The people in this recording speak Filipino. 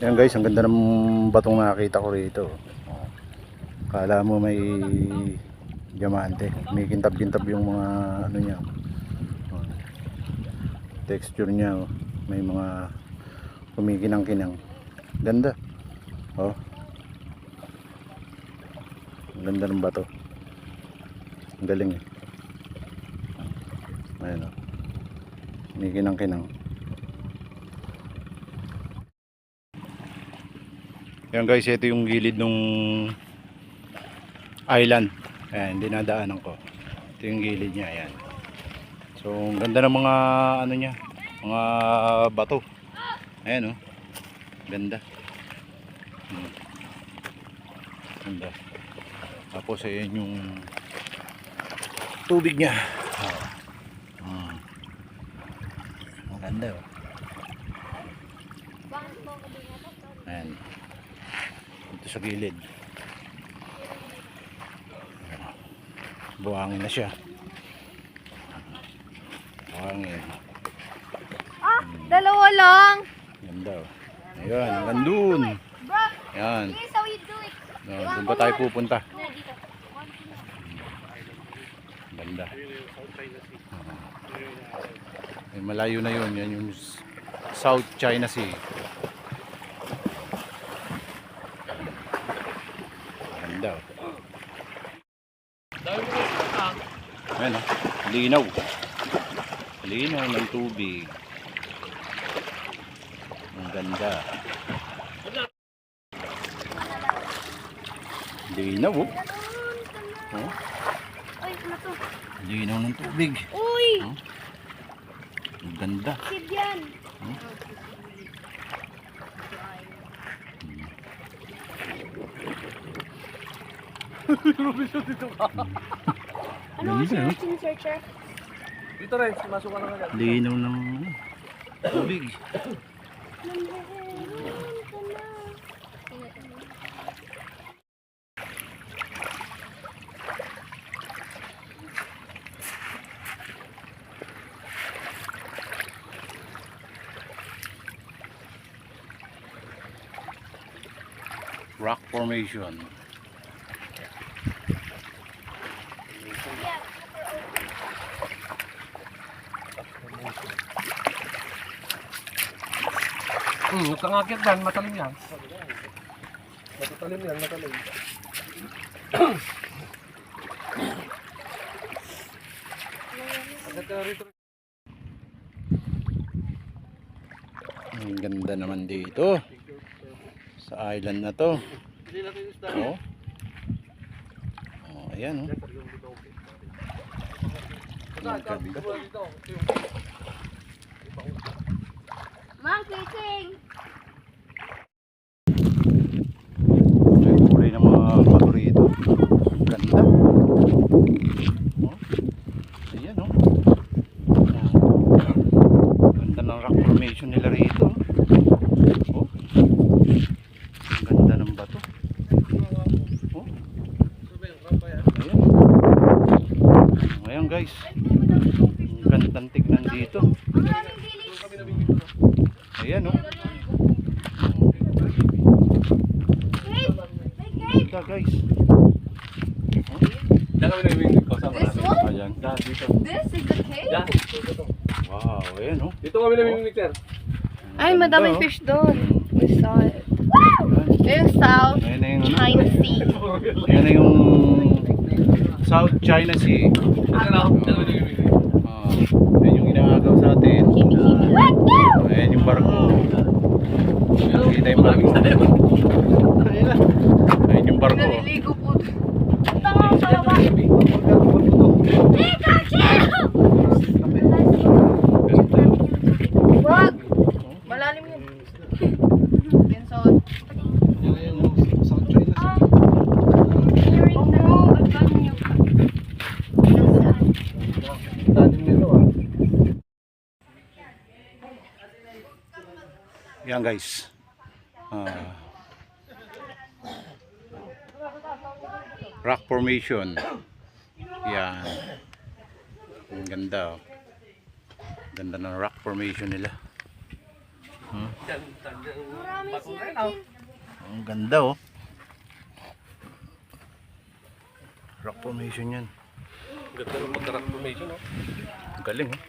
Yan guys, ang ganda ng batong nakita ko rito. Kala mo may diamante, may kintab-kintab yung mga ano niya. Texture niya, may mga kumikinang-kinang. Ganda. Oh. Ang ganda ng bato. Ang galing eh. Ayan oh. Kumikinang-kinang. Yan guys, ito yung gilid ng island. Ayan, dinadaanan ko. Ito yung gilid niya, ayan. So, ang ganda ng mga ano niya, mga bato. Ayan oh. Ganda. Ganda. Tapos ayan yung tubig niya. Ang ganda oh. Ayan. Ito sa gilid. Buhangin na siya. Buhangin. Dalawa lang. Ganda oh. Ayan, hanggang dun. Ayan. Here's how you do it. Doon pa tayo pupunta. Ganda. Ay, malayo na yun. Yan yung South China Sea. Ganda oh. Ayan oh. Linaw. Linaw ng tubig. Ang ganda. Linaw oh. Oh. Uy, ano to? Linaw ng tubig. Uy! Oh. Ang ganda. Kid yan. Oh. Ano ang searcher? Dito rin, masuk ka na agad. Linaw ng tubig. Rock formation. Huwag kang akit dyan, matalim yan. Matalim yan, matalim. Ang ganda naman dito sa island na to. Oh. Oh, ayan oh. Ang ganda. Mang, kissing! May kulay ng mga bato rito. Ang ganda. Oh. Ayan oh. Ganda ng rock formation nila rito. Oh. Ang ganda ng bato. Oh. Ayan. Ayan guys. Ang gandang tignan dito. Ayan oh. Ganda guys. This one? Ayan. This is the cave? Wow, ayan oh. Dito kami namimimik, sir. Ay, Ang madaming ganda, oh. fish doon. We saw it. Yung South Ayan na yung ano. China Sea. Ayan na yung South China Sea. Ayan yung inaagaw sa atin. Ayan yung barko. Kita yung barko. Ayan yung barko. Naliligo po. Tanga ang palawa. Wag! Malalim yun. Yan sa... Yan guys. Rock formation. Yan. Ang ganda oh. Ganda ng rock formation nila. Dyan, bato na yun, oh. Ang ganda oh. Rock formation yan. Ganda ng pagka-rock formation, oh. Ang galing oh.